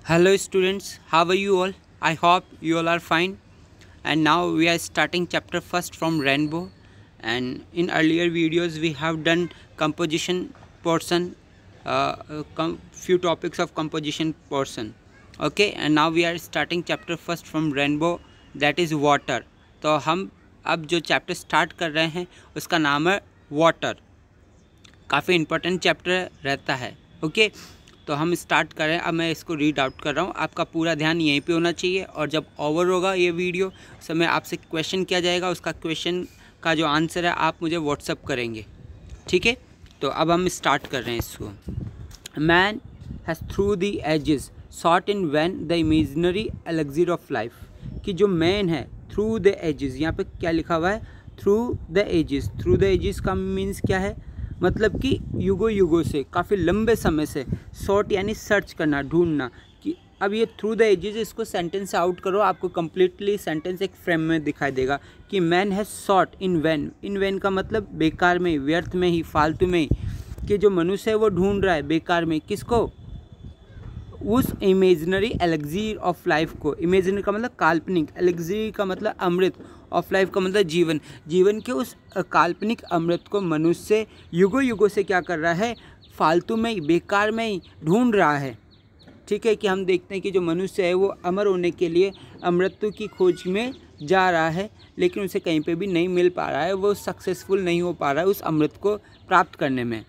Hello students, how are you all? I hope you all are fine. And now we are starting chapter first from rainbow. And in earlier videos we have done composition portion, few topics of composition portion. Okay, and now we are starting chapter first from rainbow, that is water. तो हम अब जो chapter start कर रहे हैं उसका नाम है वाटर. काफ़ी इम्पोर्टेंट चैप्टर रहता है. ओके, तो हम स्टार्ट कर रहे हैं. अब मैं इसको रीड आउट कर रहा हूँ. आपका पूरा ध्यान यहीं पे होना चाहिए और जब ओवर होगा ये वीडियो उस समय आपसे क्वेश्चन किया जाएगा. उसका क्वेश्चन का जो आंसर है आप मुझे व्हाट्सअप करेंगे. ठीक है, तो अब हम स्टार्ट कर रहे हैं इसको. Man has through the ages sought in vain the imaginary elixir of life. कि जो मैन है थ्रू द एजेस, यहाँ पे क्या लिखा हुआ है? Through the ages. Through the ages का मीन्स क्या है? मतलब कि युगों युगों से, काफ़ी लंबे समय से. सॉर्ट यानी सर्च करना, ढूंढना. कि अब ये थ्रू द एजेस, इसको सेंटेंस से आउट करो, आपको कम्प्लीटली सेंटेंस एक फ्रेम में दिखाई देगा. कि man has sought in vain. In vain का मतलब बेकार में, व्यर्थ में ही, फालतू में ही. कि जो मनुष्य है वो ढूंढ रहा है बेकार में. किसको? उस इमेजनरी एलेक्सिर ऑफ लाइफ को. इमेजनरी का मतलब काल्पनिक, एलेक्सिर का मतलब अमृत, ऑफ लाइफ का मतलब जीवन. जीवन के उस काल्पनिक अमृत को मनुष्य युगों युगों से क्या कर रहा है? फालतू में ही, बेकार में ही ढूंढ रहा है. ठीक है, कि हम देखते हैं कि जो मनुष्य है वो अमर होने के लिए अमृत की खोज में जा रहा है, लेकिन उसे कहीं पे भी नहीं मिल पा रहा है. वो सक्सेसफुल नहीं हो पा रहा है उस अमृत को प्राप्त करने में.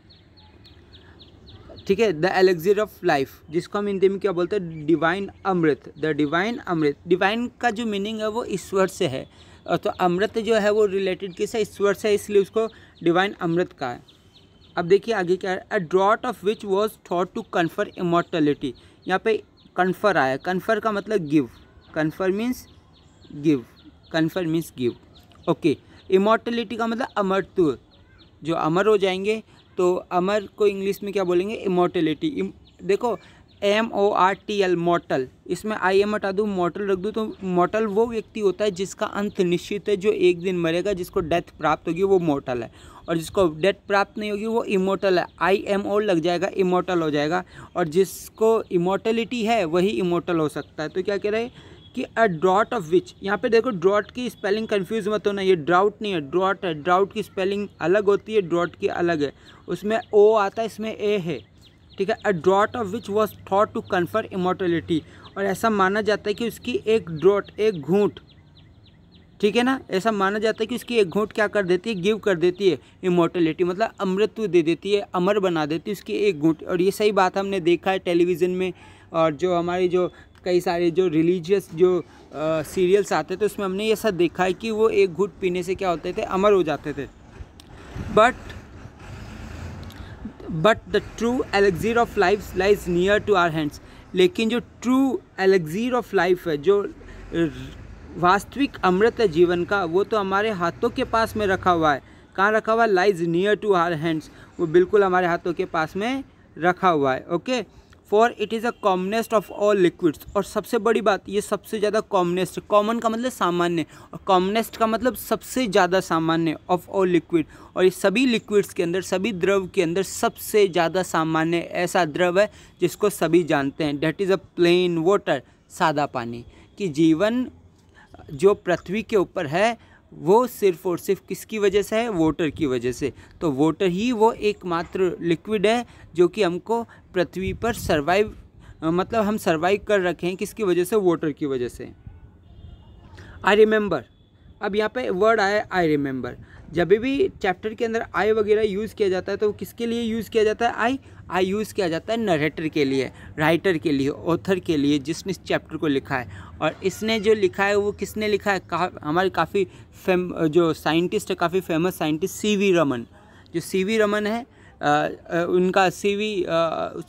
ठीक है, द एलेक्सिर ऑफ लाइफ, जिसको हम हिंदी में क्या बोलते हैं? Divine amrit. The divine amrit. Divine का जो मीनिंग है वो ईश्वर से है, तो अमृत जो है वो रिलेटेड किससे? ईश्वर से, इसलिए उसको डिवाइन अमृत का है. अब देखिए आगे क्या है. A draught of which was thought to confer immortality. यहाँ पे कन्फर आया. कन्फर का मतलब give. Confer means give. Confer means give. Okay, immortality का मतलब अमरत्व, जो अमर हो जाएंगे. तो अमर को इंग्लिश में क्या बोलेंगे? इमॉर्टलिटी. देखो MORTL, मॉर्टल. इसमें IM हटा दूँ, मॉर्टल रख दूँ, तो मॉर्टल वो व्यक्ति होता है जिसका अंत निश्चित है, जो एक दिन मरेगा. जिसको डेथ प्राप्त होगी वो मॉर्टल है, और जिसको डेथ प्राप्त नहीं होगी वो इमॉर्टल है. IMO लग जाएगा, इमॉर्टल हो जाएगा. और जिसको इमॉर्टलिटी है वही इमॉर्टल हो सकता है. तो क्या कह रहे हैं कि अ ड्रॉट ऑफ विच. यहाँ पे देखो ड्रॉट की स्पेलिंग कंफ्यूज मत होना, ये ड्राउट नहीं है, ड्रॉट है. ड्राउट की स्पेलिंग अलग होती है, ड्रॉट की अलग है. उसमें O आता है, इसमें A है. ठीक है, a draught of which was thought to confer immortality. और ऐसा माना जाता है कि उसकी एक ड्रॉट, एक घूंट, ठीक है ना, ऐसा माना जाता है कि उसकी एक घूंट क्या कर देती है? गिव कर देती है इमॉर्टलिटी, मतलब अमृतत्व दे देती है, अमर बना देती है उसकी एक घूंट. और ये सही बात हमने देखा है टेलीविज़न में, और जो हमारी जो कई सारे जो रिलीजियस जो सीरियल्स आते थे उसमें हमने ये सब देखा है कि वो एक घूंट पीने से क्या होते थे? अमर हो जाते थे. But the true elixir of life lies near to our hands. लेकिन जो ट्रू एलेक्सिर ऑफ लाइफ है, जो वास्तविक अमृत है जीवन का, वो तो हमारे हाथों के पास में रखा हुआ है. कहाँ रखा हुआ है? Lies near to our hands. वो बिल्कुल हमारे हाथों के पास में रखा हुआ है. Okay, for it is a commonest of all liquids. और सबसे बड़ी बात, ये सबसे ज़्यादा कॉमनेस्ट. कॉमन का मतलब सामान्य, और कॉमनेस्ट का मतलब सबसे ज़्यादा सामान्य, ऑफ ऑल लिक्विड. और ये सभी लिक्विड्स के अंदर, सभी द्रव के अंदर सबसे ज़्यादा सामान्य ऐसा द्रव है जिसको सभी जानते हैं. That is a plain water, सादा पानी. कि जीवन जो पृथ्वी के ऊपर है वो सिर्फ और सिर्फ किसकी वजह से है? वाटर की वजह से. तो वाटर ही वो एकमात्र लिक्विड है जो कि हमको पृथ्वी पर सर्वाइव, मतलब हम सर्वाइव कर रखे हैं. किसकी वजह से? वाटर की वजह से. I remember. अब यहाँ पे वर्ड आया आई रिमेंबर. जब भी चैप्टर के अंदर आई वगैरह यूज़ किया जाता है तो किसके लिए यूज़ किया जाता है? आई यूज़ किया जाता है नरेटर के लिए, राइटर के लिए, ऑथर के लिए, जिसने इस चैप्टर को लिखा है. और इसने जो लिखा है वो किसने लिखा है? हमारे काफ़ी जो साइंटिस्ट है, काफ़ी फेमस साइंटिस्ट CV रमन. जो CV रमन है, उनका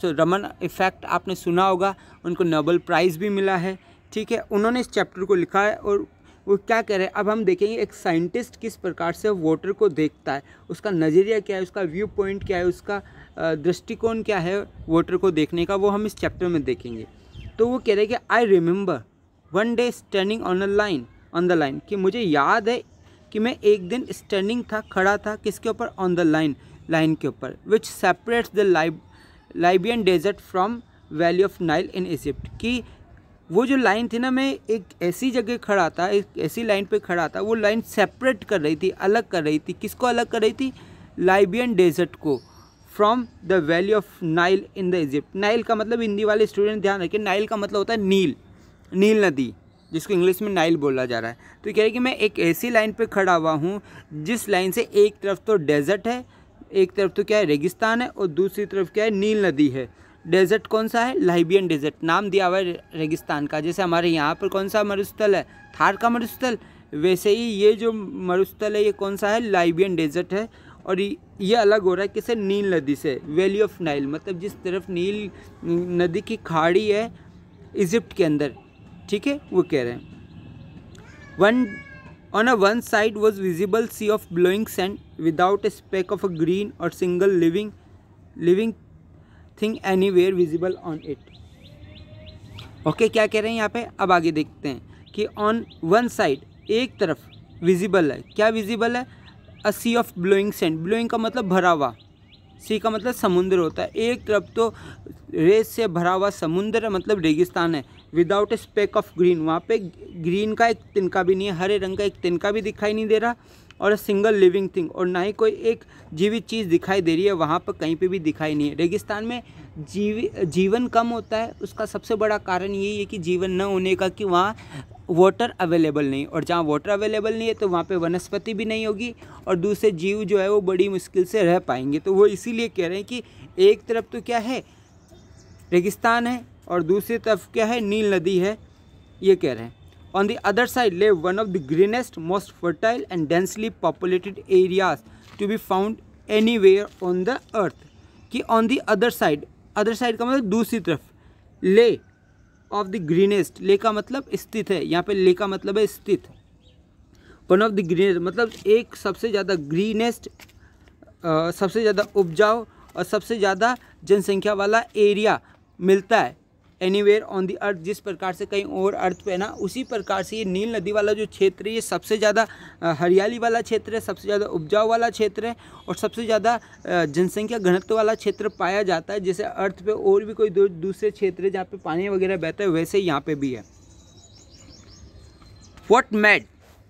रमन इफ़ेक्ट आपने सुना होगा. उनको नोबेल प्राइज़ भी मिला है. ठीक है, उन्होंने इस चैप्टर को लिखा है. और वो क्या कह रहे हैं, अब हम देखेंगे एक साइंटिस्ट किस प्रकार से वाटर को देखता है, उसका नज़रिया क्या है, उसका व्यू पॉइंट क्या है, उसका दृष्टिकोण क्या है वाटर को देखने का, वो हम इस चैप्टर में देखेंगे. तो वो कह रहे हैं कि I remember one day standing on the line. कि मुझे याद है कि मैं एक दिन स्टैंडिंग था, खड़ा था, किसके ऊपर? ऑन द लाइन के ऊपर. Which separates the Libyan desert from valley of Nile in Egypt. कि वो जो लाइन थी ना, मैं एक ऐसी जगह खड़ा था, एक ऐसी लाइन पे खड़ा था, वो लाइन सेपरेट कर रही थी, अलग कर रही थी। किसको अलग कर रही थी? लाइबियन डेजर्ट को from the valley of Nile in the Egypt. Nile का मतलब, हिंदी वाले स्टूडेंट ध्यान रखें, नाइल का मतलब होता है नील, नील नदी, जिसको इंग्लिश में नाइल बोला जा रहा है। तो कह रहे हैं कि मैं एक ऐसी लाइन पे खड़ा हुआ हूँ जिस लाइन से एक तरफ तो डेजर्ट है, एक तरफ तो क्या है रेगिस्तान है, और दूसरी तरफ क्या है नील नदी है। डेजर्ट कौन सा है? लाइबियन डेजर्ट, नाम दिया हुआ है रेगिस्तान का। जैसे हमारे यहाँ पर कौन सा मरुस्थल है? थार का मरुस्थल, वैसे ही ये जो मरुस्थल है ये कौन सा है? लाइबियन डेजर्ट है। और ये अलग हो रहा है किससे? नील नदी से। वैली ऑफ नाइल मतलब जिस तरफ नील नदी की खाड़ी है इजिप्ट के अंदर, ठीक है, वो कह रहे हैं। On one side was visible sea of blowing sand without a speck of a green or single living thing anywhere visible on it. Okay, क्या कह रहे हैं यहाँ पे? अब आगे देखते हैं कि on one side, एक तरफ विजिबल है। क्या विजिबल है? a sea of blowing sand। blowing का मतलब भरा हुआ, सी का मतलब समुद्र होता है। एक तरफ तो रेत से भरा हुआ समुद्र है, मतलब रेगिस्तान है। Without a speck of green, वहाँ पे ग्रीन का एक तिनका भी नहीं है, हरे रंग का एक तिनका भी दिखाई नहीं दे रहा। और सिंगल लिविंग थिंग, और ना ही कोई एक जीवित चीज़ दिखाई दे रही है, वहाँ पर कहीं पे भी दिखाई नहीं है। रेगिस्तान में जीवन कम होता है, उसका सबसे बड़ा कारण यही है कि जीवन न होने का, कि वहाँ वाटर अवेलेबल नहीं, और जहाँ वाटर अवेलेबल नहीं है तो वहाँ पे वनस्पति भी नहीं होगी, और दूसरे जीव जो है वो बड़ी मुश्किल से रह पाएंगे। तो वो इसीलिए कह रहे हैं कि एक तरफ तो क्या है रेगिस्तान है, और दूसरी तरफ क्या है? नील नदी है, ये कह रहे हैं। On the other side lay one of the greenest, most fertile and densely populated areas to be found anywhere on the earth. कि on the other side, other side का मतलब दूसरी तरफ, ले ऑफ द ग्रीनेस्ट, ले का मतलब स्थित है, यहाँ पे ले का मतलब है स्थित। वन ऑफ द ग्रीनेस्ट मतलब एक सबसे ज़्यादा ग्रीनेस्ट, सबसे ज़्यादा उपजाऊ और सबसे ज़्यादा जनसंख्या वाला एरिया मिलता है एनीवेयर ऑन द अर्थ। जिस प्रकार से कहीं और अर्थ पे ना, उसी प्रकार से ये नील नदी वाला जो क्षेत्र है ये सबसे ज़्यादा हरियाली वाला क्षेत्र है, सबसे ज़्यादा उपजाऊ वाला क्षेत्र है, और सबसे ज़्यादा जनसंख्या घनत्व वाला क्षेत्र पाया जाता है। जैसे अर्थ पे और भी कोई दूसरे क्षेत्र है जहाँ पे पानी वगैरह बहता है, वैसे यहाँ पे भी है। व्हाट मेड,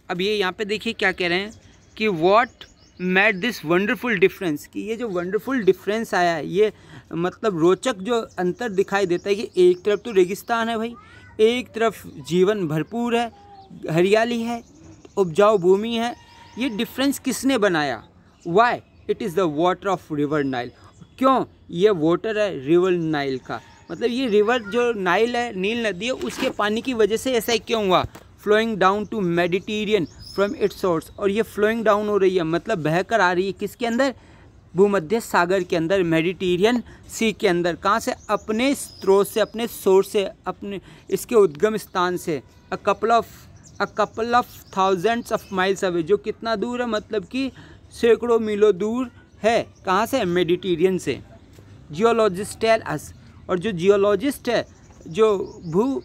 अब ये यहाँ पे देखिए क्या कह रहे हैं कि what made this wonderful difference, कि ये जो वंडरफुल डिफरेंस आया है, ये मतलब रोचक जो अंतर दिखाई देता है कि एक तरफ तो रेगिस्तान है भाई, एक तरफ जीवन भरपूर है, हरियाली है, उपजाऊ भूमि है। ये डिफरेंस किसने बनाया? Why? It is the water of river Nile. क्यों? ये वाटर है रिवर नाइल का, मतलब ये रिवर जो नाइल है, नील नदी है, उसके पानी की वजह से ऐसा क्यों हुआ? Flowing down to Mediterranean from its source, और ये फ्लोइंग डाउन हो रही है मतलब बहकर आ रही है किसके अंदर? भूमध्य सागर के अंदर, मेडिटेरियन सी के अंदर। कहाँ से? अपने स्रोत से, अपने सोर्स से, अपने इसके उद्गम स्थान से। A couple of thousands of miles away, जो कितना दूर है? मतलब कि सैकड़ों मीलों दूर है। कहाँ से? मेडिटेरियन से। जियोलॉजिस्ट टेल अस, और जो जियोलॉजिस्ट है, जो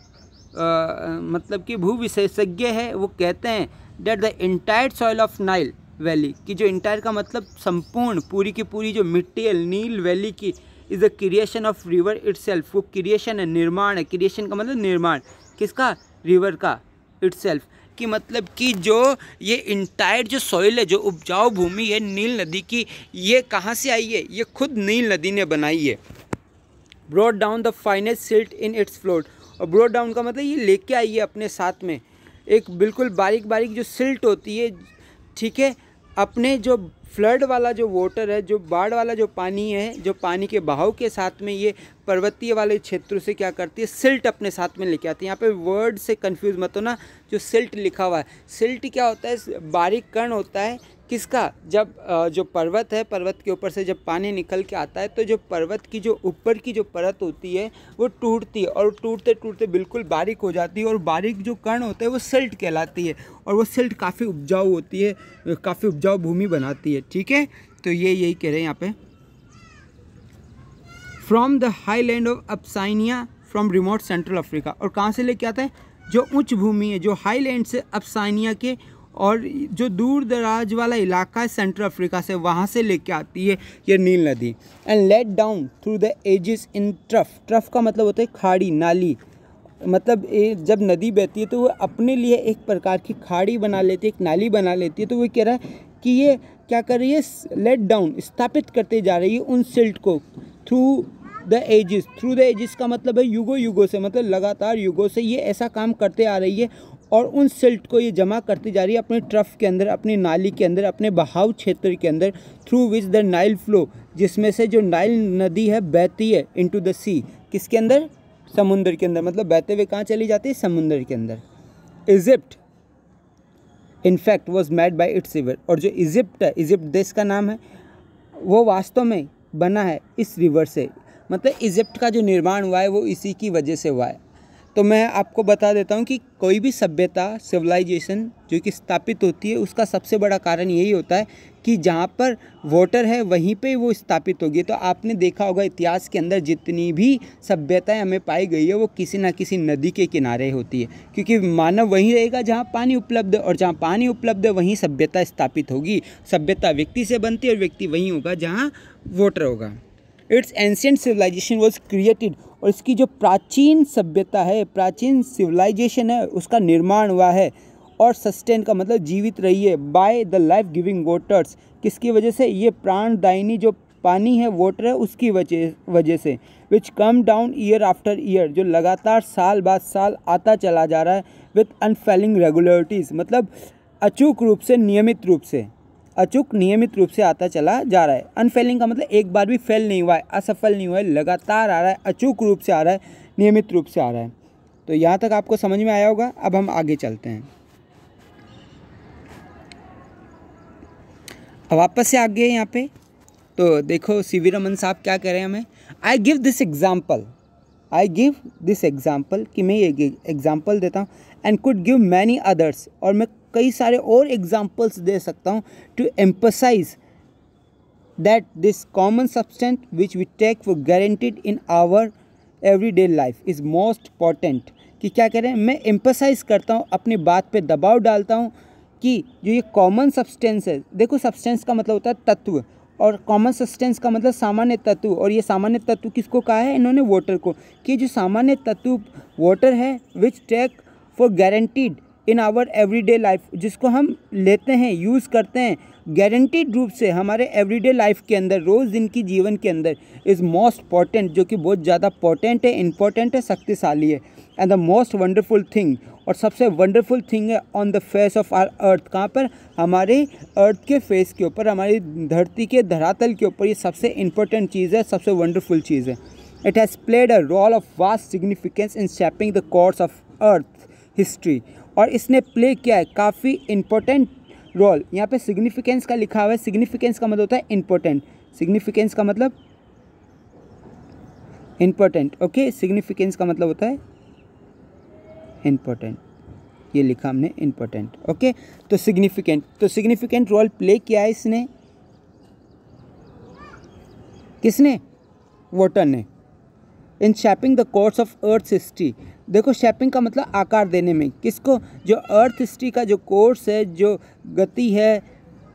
मतलब कि भू विशेषज्ञ है, वो कहते हैं that the entire soil of Nile valley, कि जो इंटायर का मतलब संपूर्ण, पूरी की पूरी जो मिट्टी है नील वैली की, is the creation of river itself. वो क्रिएशन है, निर्माण है। क्रिएशन का मतलब निर्माण, किसका? रिवर का, इटसेल्फ। कि मतलब कि जो ये इंटायर जो सॉइल है, जो उपजाऊ भूमि है नील नदी की, ये कहाँ से आई है? ये खुद नील नदी ने बनाई है। Brought down the finest silt in its float, और ब्रॉड डाउन का मतलब ये लेके आई है अपने साथ में एक बिल्कुल बारीक बारीक जो सिल्ट होती है, ठीक है, अपने जो फ्लड वाला जो वाटर है, जो बाढ़ वाला जो पानी है, जो पानी के बहाव के साथ में ये पर्वतीय वाले क्षेत्रों से क्या करती है? सिल्ट अपने साथ में लेके आती है। यहाँ पे वर्ड से कंफ्यूज मत हो ना, जो सिल्ट लिखा हुआ है, सिल्ट क्या होता है? बारीक कण होता है, किसका? जब जो पर्वत है, पर्वत के ऊपर से जब पानी निकल के आता है, तो जो पर्वत की जो ऊपर की जो परत होती है वो टूटती है, और टूटते टूटते बिल्कुल बारीक हो जाती है, और बारीक जो कण होते हैं वो सिल्ट कहलाती है, और वो सिल्ट काफ़ी उपजाऊ होती है, काफ़ी उपजाऊ भूमि बनाती है। ठीक है, तो ये यही कह रहे हैं यहाँ पे। From the highland of Abyssinia from remote central Africa, और कहाँ से लेके आता है? जो उच्च भूमि है, जो हाई लैंड से अब्साइनिया के और जो दूर दराज वाला इलाका है सेंट्रल अफ्रीका से, वहाँ से लेके आती है ये नील नदी। And let down through the ages in trough. Trough का मतलब होता है खाड़ी, नाली, मतलब जब नदी बहती है तो वो अपने लिए एक प्रकार की खाड़ी बना लेती है, एक नाली बना लेती है। तो वो कह रहा है कि ये क्या कर रही है, लेट डाउन, स्थापित करते जा रही है उन सिल्ट को through the ages. Through the ages का मतलब है युगों युगों से, मतलब लगातार युगों से ये ऐसा काम करते आ रही है और उन सिल्ट को ये जमा करती जा रही है अपने ट्रफ के अंदर, अपनी नाली के अंदर, अपने बहाव क्षेत्र के अंदर, through which the Nile flow, जिसमें से जो नाइल नदी है बहती है इनटू द सी। किसके अंदर? समुद्र के अंदर। मतलब बहते हुए कहाँ चली जाती है? समुद्र के अंदर। Egypt in fact was made by its river. और जो इजिप्ट है, इजिप्ट देश का नाम है, वो वास्तव में बना है इस रिवर से। मतलब इजिप्ट का जो निर्माण हुआ है वो इसी की वजह से हुआ है। तो मैं आपको बता देता हूँ कि कोई भी सभ्यता, सिविलाइजेशन जो कि स्थापित होती है, उसका सबसे बड़ा कारण यही होता है कि जहाँ पर वाटर है वहीं पे वो स्थापित होगी। तो आपने देखा होगा इतिहास के अंदर जितनी भी सभ्यताएं हमें पाई गई है वो किसी ना किसी नदी के किनारे होती है, क्योंकि मानव वहीं रहेगा जहाँ पानी उपलब्ध है, और जहाँ पानी उपलब्ध है वहीं सभ्यता स्थापित होगी। सभ्यता व्यक्ति से बनती है और व्यक्ति वहीं होगा जहाँ वाटर होगा। Its ancient civilisation was created. और इसकी जो प्राचीन सभ्यता है, प्राचीन सिविलाइजेशन है, उसका निर्माण हुआ है। और सस्टेन का मतलब जीवित रही है, by the life giving waters. किसकी वजह से? ये प्राणदायिनी जो पानी है, वाटर है, उसकी वजह से। Which come down year after year, जो लगातार साल बाद साल आता चला जा रहा है। विथ अनफेलिंग रेगुलरिटीज़, मतलब अचूक रूप से, नियमित रूप से, नियमित रूप से आता चला जा रहा है। अनफेलिंग का मतलब एक बार भी फेल नहीं हुआ है, असफल नहीं हुआ है, लगातार आ रहा है, अचूक रूप से आ रहा है, नियमित रूप से आ रहा है। तो यहाँ तक आपको समझ में आया होगा। अब हम आगे चलते हैं। अब वापस से आगे यहाँ पे तो देखो सीवी रमन साहब क्या कह रहे हैं हमें। आई गिव दिस एग्जाम्पल, कि मैं ये एग्जाम्पल देता हूँ, and could give many others, और मैं कई सारे और एग्जाम्पल्स दे सकता हूँ, to emphasise that this common substance which we take for granted in our everyday life is most important. कि क्या कह रहे हैं, मैं एम्फसाइज करता हूँ, अपनी बात पे दबाव डालता हूँ कि जो ये कॉमन सब्सटेंस है, देखो सब्सटेंस का मतलब होता है तत्व, और कॉमन सब्सटेंस का मतलब सामान्य तत्व। और ये सामान्य तत्व किसको कहा है इन्होंने? वाटर को। कि जो सामान्य तत्व वाटर है, which take for granted in our everyday life, जिसको हम लेते हैं, यूज़ करते हैं गारंटीड रूप से हमारे एवरीडे लाइफ के अंदर, रोज़ दिन की जीवन के अंदर, इज़ मोस्ट इंपॉर्टेंट, जो कि बहुत ज़्यादा पोटेंट है, इंपॉर्टेंट है, शक्तिशाली है। And the most wonderful thing, और सबसे वंडरफुल थिंग है on the face of our earth. कहाँ पर? हमारे अर्थ के फेस के ऊपर, हमारी धरती के धरातल के ऊपर ये सबसे इंपॉर्टेंट चीज़ है, सबसे वंडरफुल चीज़ है। It has played a role of vast significance in shaping the course of earth history. और इसने प्ले किया है काफ़ी इंपॉर्टेंट रोल। यहाँ पे सिग्निफिकेंस का लिखा हुआ है, सिग्निफिकेंस का मतलब होता है इंपॉर्टेंट, सिग्निफिकेंस का मतलब इंपॉर्टेंट, ओके, सिग्निफिकेंस का मतलब होता है इंपॉर्टेंट, ये लिखा हमने इंपॉर्टेंट, ओके। तो सिग्निफिकेंट रोल प्ले किया है इसने, किसने? वाटर ने। इन shaping the course of earth history. देखो शेपिंग का मतलब आकार देने में, किसको? जो अर्थ हिस्ट्री का जो कोर्स है, जो गति है,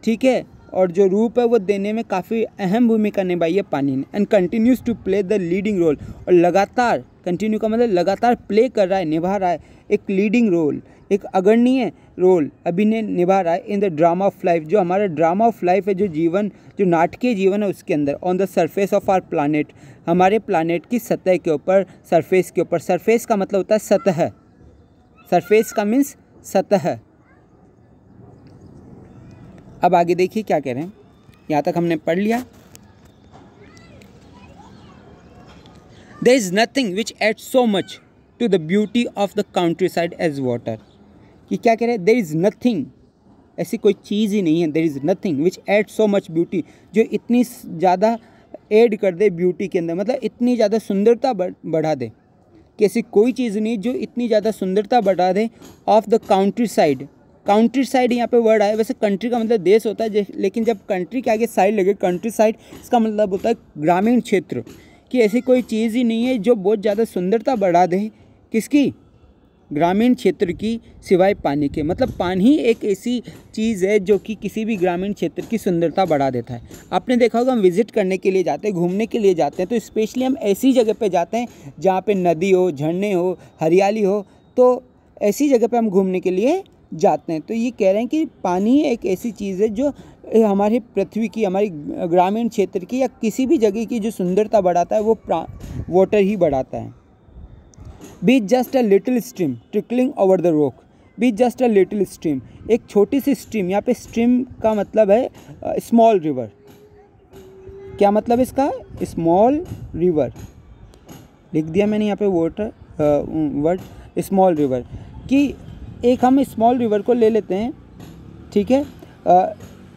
ठीक है, और जो रूप है, वो देने में काफ़ी अहम भूमिका निभाई है पानी ने। And continues to play the leading role, और लगातार, कंटिन्यू का मतलब लगातार प्ले कर रहा है, निभा रहा है एक लीडिंग रोल, एक अग्रणीय रोल अभिनय निभा रहा है in the drama of life, जो हमारा ड्रामा ऑफ लाइफ है, जो जीवन, जो नाटकीय जीवन है उसके अंदर। On the surface of our planet, हमारे प्लानेट की सतह के ऊपर, सरफेस के ऊपर। सरफेस का मतलब होता है सतह, सरफेस का मीन्स सतह। अब आगे देखिए क्या कह रहे हैं, यहाँ तक हमने पढ़ लिया। There is nothing which adds so much to the beauty of the countryside as water। कि क्या कह रहे हैं? There is nothing, ऐसी कोई चीज़ ही नहीं है। There is nothing which adds so much beauty, जो इतनी ज़्यादा ऐड कर दे ब्यूटी के अंदर, मतलब इतनी ज़्यादा सुंदरता बढ़ा दे, कि ऐसी कोई चीज़ नहीं जो इतनी ज़्यादा सुंदरता बढ़ा दे। Of the countryside, countryside यहाँ पे वर्ड आया। वैसे कंट्री का मतलब देश होता है, लेकिन जब कंट्री के आगे साइड लगे, कंट्री साइड, इसका मतलब होता है ग्रामीण क्षेत्र। कि ऐसी कोई चीज़ ही नहीं है जो बहुत ज़्यादा सुंदरता बढ़ा दे, किसकी? ग्रामीण क्षेत्र की सिवाय पानी के। मतलब पानी एक ऐसी चीज़ है जो कि किसी भी ग्रामीण क्षेत्र की सुंदरता बढ़ा देता है। आपने देखा होगा हम विज़िट करने के लिए जाते हैं, घूमने के लिए जाते हैं, तो स्पेशली हम ऐसी जगह पे जाते हैं जहाँ पे नदी हो, झरने हो, हरियाली हो, तो ऐसी जगह पे हम घूमने के लिए जाते हैं। तो ये कह रहे हैं कि पानी एक ऐसी चीज़ है जो हमारी पृथ्वी की, हमारी ग्रामीण क्षेत्र की या किसी भी जगह की जो सुंदरता बढ़ाता है वो वाटर ही बढ़ाता है। Be just a little stream trickling over the rock. B just a little stream, एक छोटी सी स्ट्रीम। यहाँ पे स्ट्रीम का मतलब है स्मॉल रिवर। क्या मतलब इसका? स्मॉल रिवर लिख दिया मैंने यहाँ पे वर्ड स्मॉल रिवर कि एक हम स्मॉल रिवर को ले लेते हैं, ठीक है।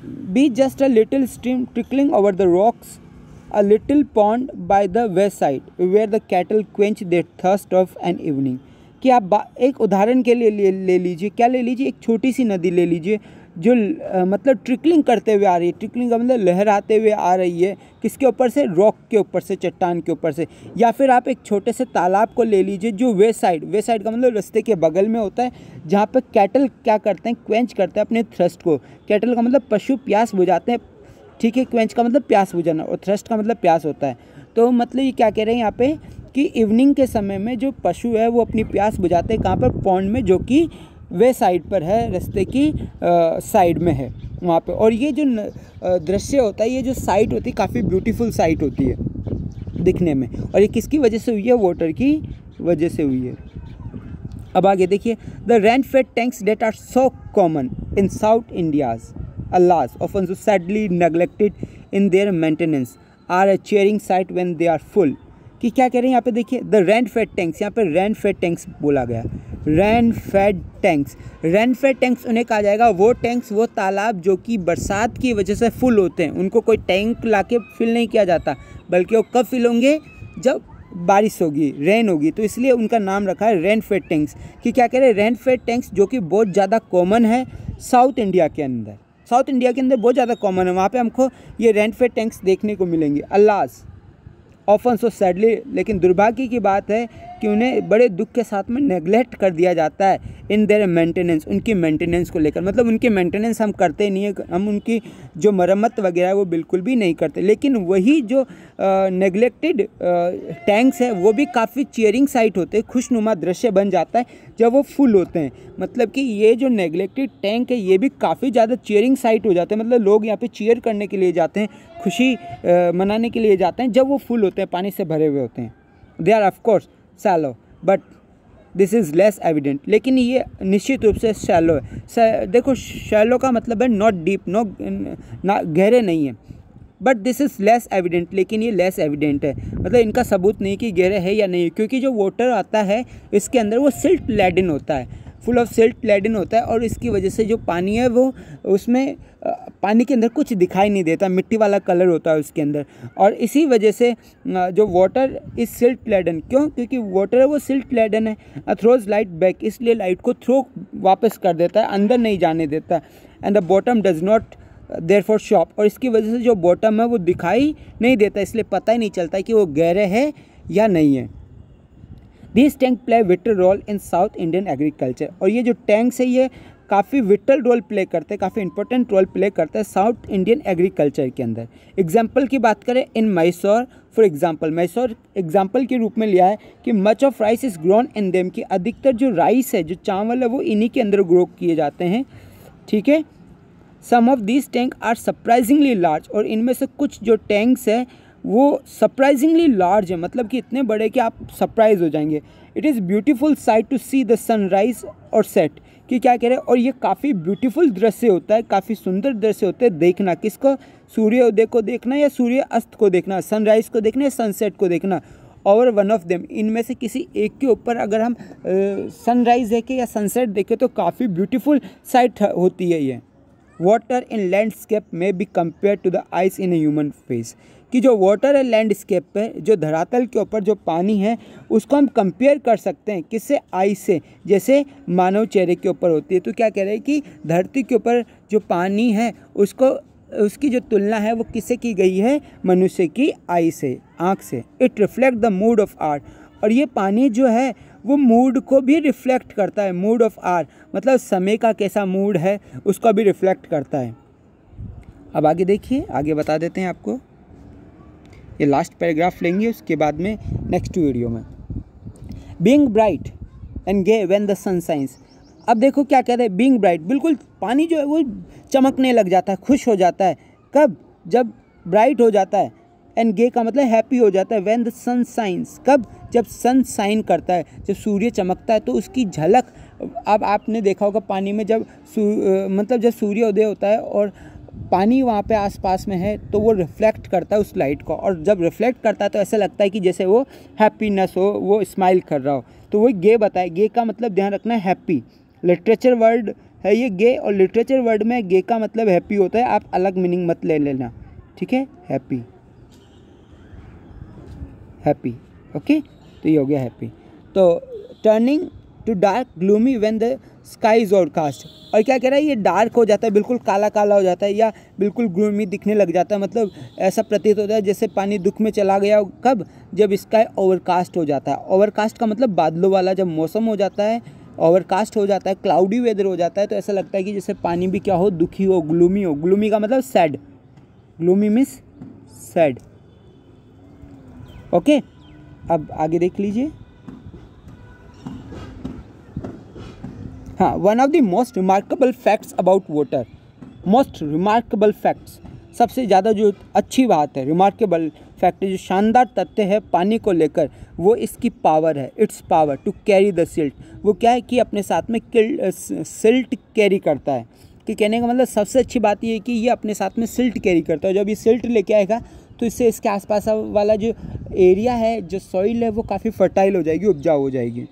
Be just a little stream trickling over the rocks, a little pond by the west side where the cattle quench their thirst of an evening. कि आप एक उदाहरण के लिए ले लीजिए, क्या ले लीजिए, एक छोटी सी नदी ले लीजिए जो मतलब ट्रिकलिंग करते हुए आ रही है। ट्रिकलिंग का मतलब लहराते हुए आ रही है, किसके ऊपर से? रॉक के ऊपर से, चट्टान के ऊपर से। या फिर आप एक छोटे से तालाब को ले लीजिए जो वेस्ट साइड का मतलब रास्ते के बगल में होता है, जहाँ पर कैटल क्या करते हैं? क्वेंच करते हैं अपने थ्रस्ट को। कैटल का मतलब पशु प्यास बुझाते हैं, ठीक है। क्वेंच का मतलब प्यास बुझाना और थ्रस्ट का मतलब प्यास होता है। तो मतलब ये क्या कह रहे हैं यहाँ पे कि इवनिंग के समय में जो पशु है वो अपनी प्यास बुझाते हैं, कहाँ पर? पॉन्ड में, जो कि वे साइड पर है, रास्ते की साइड में है वहाँ पे। और ये जो दृश्य होता है, ये जो साइट होती है, काफ़ी ब्यूटीफुल साइट होती है दिखने में। और ये किसकी वजह से हुई है? वाटर की वजह से हुई है। अब आगे देखिए, the rain fed tanks that are so common in south India's alas often so sadly neglected in their maintenance are a cheering sight when they are full। कि क्या कह रहे हैं यहाँ पे देखिए, द रेन फेड टैंक्स, यहाँ पे रेन फेड टैंक्स बोला गया। Rain fed tanks, rain fed tanks उन्हें कहा जाएगा वो टैंक्स, वो तालाब जो कि बरसात की वजह से फुल होते हैं। उनको कोई टैंक लाके फिल नहीं किया जाता, बल्कि वो कब फिल होंगे? जब बारिश होगी, रेन होगी। तो इसलिए उनका नाम रखा है रेन फेड टैंक्स। कि क्या कह रहे हैं? रेन फेड टैंक्स जो कि बहुत ज़्यादा कॉमन है साउथ इंडिया के अंदर। साउथ इंडिया के अंदर बहुत ज़्यादा कॉमन है, वहाँ पे हमको ये रेन फेड टैंक्स देखने को मिलेंगे। अल्लास ऑफन सो सैडली, लेकिन दुर्भाग्य की बात है कि उन्हें बड़े दुख के साथ में नेगलेक्ट कर दिया जाता है इन देयर मेंटेनेंस, उनकी मेंटेनेंस को लेकर। मतलब उनकी मेंटेनेंस हम करते नहीं है, हम उनकी जो मरम्मत वगैरह है वो बिल्कुल भी नहीं करते। लेकिन वही जो नेगलेक्टेड टैंक्स है वो भी काफ़ी चीयरिंग साइट होते हैं, खुशनुमा दृश्य बन जाता है जब वो फुल होते हैं। मतलब कि ये जो नेगलेक्टेड टैंक है ये भी काफ़ी ज़्यादा चीयरिंग साइट हो जाते हैं। मतलब लोग यहाँ पे चीयर करने के लिए जाते हैं, खुशी मनाने के लिए जाते हैं जब वो फुल होते हैं, पानी से भरे हुए होते हैं। They are of course shallow but this is less evident. लेकिन ये निश्चित रूप से शैलो है। देखो शैलो का मतलब है नॉट डीप, ना गहरे नहीं है, but this is less evident. लेकिन ये लेस एविडेंट है, मतलब इनका सबूत नहीं कि गहरे है या नहीं, क्योंकि जो वाटर आता है इसके अंदर वो सिल्ट लैडन होता है, फुल ऑफ सिल्ट लैडन होता है। और इसकी वजह से जो पानी है वो उसमें पानी के अंदर कुछ दिखाई नहीं देता, मिट्टी वाला कलर होता है उसके अंदर। और इसी वजह से जो वाटर इज सिल्ट लैडन, क्यों? क्योंकि वाटर है वो सिल्ट लैडन है। थ्रोज लाइट बैक, इसलिए लाइट को थ्रो वापस कर देता है, अंदर नहीं जाने देता। And the bottom does not therefore shop, और इसकी वजह से जो बॉटम है वो दिखाई नहीं देता, इसलिए पता ही नहीं चलता कि वो गहरे है या नहीं है। This tank play vital role in south Indian agriculture, और ये जो टैंक्स है ये काफ़ी विटल रोल प्ले करते हैं, काफ़ी इंपॉर्टेंट रोल प्ले करते हैं साउथ इंडियन एग्रीकल्चर के अंदर। एग्जाम्पल की बात करें, in Mysore for example, Mysore example के रूप में लिया है कि much of rice is grown in them, कि अधिकतर जो राइस है, जो चावल है, वो इन्हीं के अंदर ग्रो किए जाते हैं, ठीक है। Some of these tank are surprisingly large, और इनमें से कुछ जो टैंक्स हैं वो सरप्राइजिंगली लार्ज है, मतलब कि इतने बड़े कि आप सरप्राइज हो जाएंगे। It is beautiful sight to see the sunrise और सेट, कि क्या कह रहे हैं, और ये काफ़ी ब्यूटीफुल दृश्य होता है, काफ़ी सुंदर दृश्य होते हैं देखना। किसको? सूर्योदय को देखना या सूर्य अस्त को देखना, सनराइज को देखना या सनसेट को देखना। और वन ऑफ देम, इनमें से किसी एक के ऊपर अगर हम सनराइज देखें या सनसेट देखें तो काफ़ी ब्यूटीफुल साइट होती है ये। वाटर इन लैंडस्केप में be compare to the eyes in a human face, कि जो वाटर है लैंडस्केप पे, जो धरातल के ऊपर जो पानी है उसको हम कंपेयर कर सकते हैं किससे? आइस से, जैसे मानव चेहरे के ऊपर होती है। तो क्या कह रहे हैं कि धरती के ऊपर जो पानी है उसको, उसकी जो तुलना है वो किससे की गई है? मनुष्य की आई से, आँख से। It reflect the mood off art, और ये पानी जो है वो मूड को भी रिफ्लेक्ट करता है। मूड ऑफ आर मतलब समय का कैसा मूड है उसको भी रिफ्लेक्ट करता है। अब आगे देखिए, आगे बता देते हैं आपको, ये लास्ट पैराग्राफ लेंगे उसके बाद में नेक्स्ट वीडियो में। Being bright and gay when the sun shines. अब देखो क्या कह रहे हैं, बीइंग ब्राइट, बिल्कुल पानी जो है वो चमकने लग जाता है, खुश हो जाता है। कब? जब ब्राइट हो जाता है। एंड गे का मतलब हैप्पी हो जाता है। व्हेन द सन शाइन्स, कब? जब सन शाइन करता है, जब सूर्य चमकता है तो उसकी झलक, अब आपने देखा होगा पानी में जब मतलब जब सूर्योदय होता है और पानी वहाँ पे आसपास में है तो वो रिफ्लेक्ट करता है उस लाइट को, और जब रिफ्लेक्ट करता है तो ऐसा लगता है कि जैसे वो हैप्पीनेस हो, वो स्माइल कर रहा हो। तो वो गे बताए, गे का मतलब ध्यान रखना है हैप्पी। लिटरेचर वर्ड है ये गे, और लिटरेचर वर्ड में गे का मतलब हैप्पी होता है, आप अलग मीनिंग मत ले लेना, ठीक है। हैप्पी, हैप्पी, ओके, तो ये हो गया हैप्पी। तो turning to dark gloomy when the sky is overcast, और क्या कह रहा है, ये डार्क हो जाता है, बिल्कुल काला काला हो जाता है या बिल्कुल ग्लूमी दिखने लग जाता है, मतलब ऐसा प्रतीत होता है जैसे पानी दुख में चला गया हो। कब? जब स्काई ओवरकास्ट हो जाता है। ओवरकास्ट का मतलब बादलों वाला जब मौसम हो जाता है, ओवरकास्ट हो जाता है, क्लाउडी वेदर हो जाता है, तो ऐसा लगता है कि जैसे पानी भी क्या हो, दुखी हो, ग्लूमी हो। ग्लूमी का मतलब sad, gloomy means sad, okay. अब आगे देख लीजिए, हाँ, one of the most remarkable facts about water, most remarkable facts, सबसे ज़्यादा जो अच्छी बात है, रिमार्केबल फैक्ट, जो शानदार तथ्य है पानी को लेकर, वो इसकी पावर है। Its power to carry the silt, वो क्या है कि अपने साथ में सिल्ट कैरी करता है। कि कहने का मतलब सबसे अच्छी बात ये है कि ये अपने साथ में सिल्ट कैरी करता है। जब ये सिल्ट लेके आएगा तो इससे इसके आसपास वाला जो एरिया है, जो सॉइल है, वो काफ़ी फर्टाइल हो जाएगी, उपजाऊ हो जाएगी।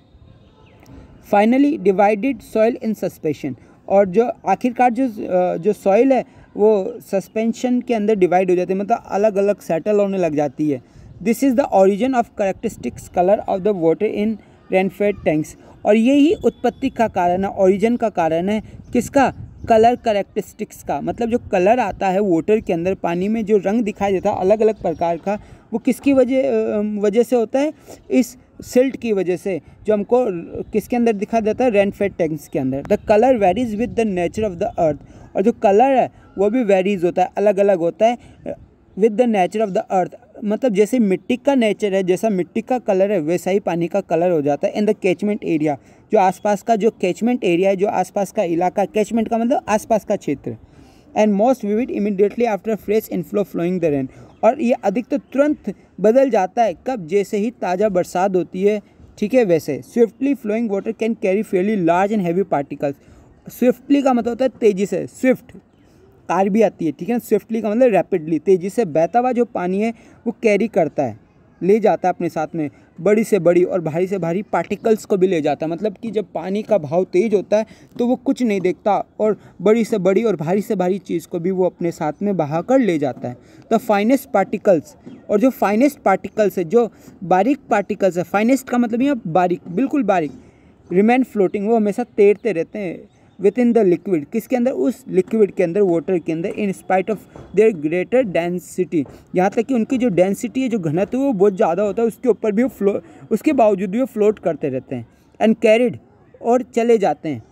Finally divided soil in suspension, और जो आखिरकार जो सॉइल है वो सस्पेंशन के अंदर डिवाइड हो जाती है, मतलब अलग अलग सेटल होने लग जाती है। This is the origin of characteristics colour of the water in rainfed tanks, और यही उत्पत्ति का कारण है, ओरिजिन का कारण है किसका? कलर कैरेक्टरिस्टिक्स का। मतलब जो कलर आता है वाटर के अंदर, पानी में जो रंग दिखाई देता है अलग अलग प्रकार का, वो किसकी वजह से होता है? इस सिल्ट की वजह से, जो हमको किसके अंदर दिखा देता है? रेनफेड टैंक्स के अंदर। The colour varies with the nature of the earth, और जो कलर है वो भी वेरीज होता है, अलग अलग होता है with the nature of the earth. मतलब जैसे मिट्टी का नेचर है, जैसा मिट्टी का कलर है, वैसा ही पानी का कलर हो जाता है इन द कैचमेंट एरिया, जो आसपास का जो कैचमेंट एरिया है, जो आसपास का इलाका, कैचमेंट का मतलब आसपास का क्षेत्र। And most vivid immediately after fresh inflow flowing the rain, और ये अधिकतर तुरंत बदल जाता है। कब? जैसे ही ताज़ा बरसात होती है, ठीक है, वैसे। Swiftly flowing water can carry fairly large and heavy particles. Swiftly का मतलब होता है तेज़ी से, स्विफ्ट कार भी आती है, ठीक है। स्विफ्टली का मतलब रैपिडली, तेज़ी से बहता हुआ जो पानी है वो कैरी करता है, ले जाता है अपने साथ में बड़ी से बड़ी और भारी से भारी पार्टिकल्स को भी ले जाता है। मतलब कि जब पानी का भाव तेज होता है तो वो कुछ नहीं देखता, और बड़ी से बड़ी और भारी से भारी चीज़ को भी वो अपने साथ में बहा कर ले जाता है। द फाइनेस्ट पार्टिकल्स, और जो फाइनेस्ट पार्टिकल्स है, जो बारीक पार्टिकल्स है, फाइनेस्ट का मतलब यहाँ बारीक, बिल्कुल बारीक, रिमेन फ्लोटिंग, वो हमेशा तैरते रहते हैं विद इन द लिक्विड, किसके अंदर? उस लिक्विड के अंदर, वाटर के अंदर, in spite of their greater density, यहाँ तक कि उनकी जो डेंसिटी है, जो घनत्व है, वो बहुत ज़्यादा होता है, उसके ऊपर भी वो उसके बावजूद भी वो फ्लोट करते रहते हैं। एंड कैरिड, और चले जाते हैं,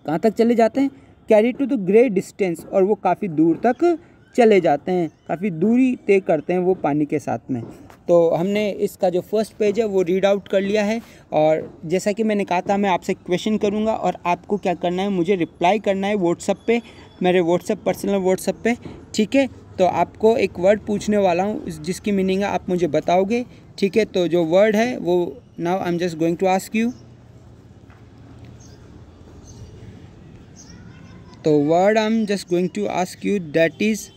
कहाँ तक चले जाते हैं? Carry to the great distance, और वो काफ़ी दूर तक चले जाते हैं, काफ़ी दूरी तय करते हैं वो पानी के साथ में। तो हमने इसका जो फर्स्ट पेज है वो रीड आउट कर लिया है, और जैसा कि मैंने कहा था मैं आपसे क्वेश्चन करूंगा और आपको क्या करना है, मुझे रिप्लाई करना है व्हाट्सएप पे, मेरे व्हाट्सएप पर्सनल व्हाट्सएप पे, ठीक है। तो आपको एक वर्ड पूछने वाला हूँ जिसकी मीनिंग है आप मुझे बताओगे, ठीक है। तो जो वर्ड है वो now I am just going to ask you, तो word I am just going to ask you that is,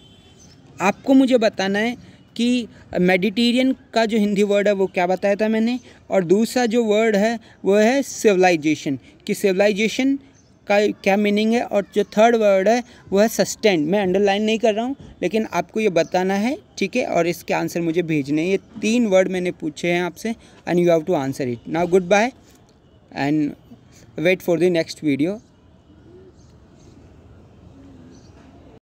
आपको मुझे बताना है कि मेडिटेरियन का जो हिंदी वर्ड है वो क्या बताया था मैंने, और दूसरा जो वर्ड है वो है सिविलाइजेशन, कि सिविलाइजेशन का क्या मीनिंग है, और जो थर्ड वर्ड है वो है सस्टेन। मैं अंडरलाइन नहीं कर रहा हूँ, लेकिन आपको ये बताना है, ठीक है, और इसके आंसर मुझे भेजने हैं। ये 3 वर्ड मैंने पूछे हैं आपसे, and you have to answer it. Now goodbye and wait for the next video.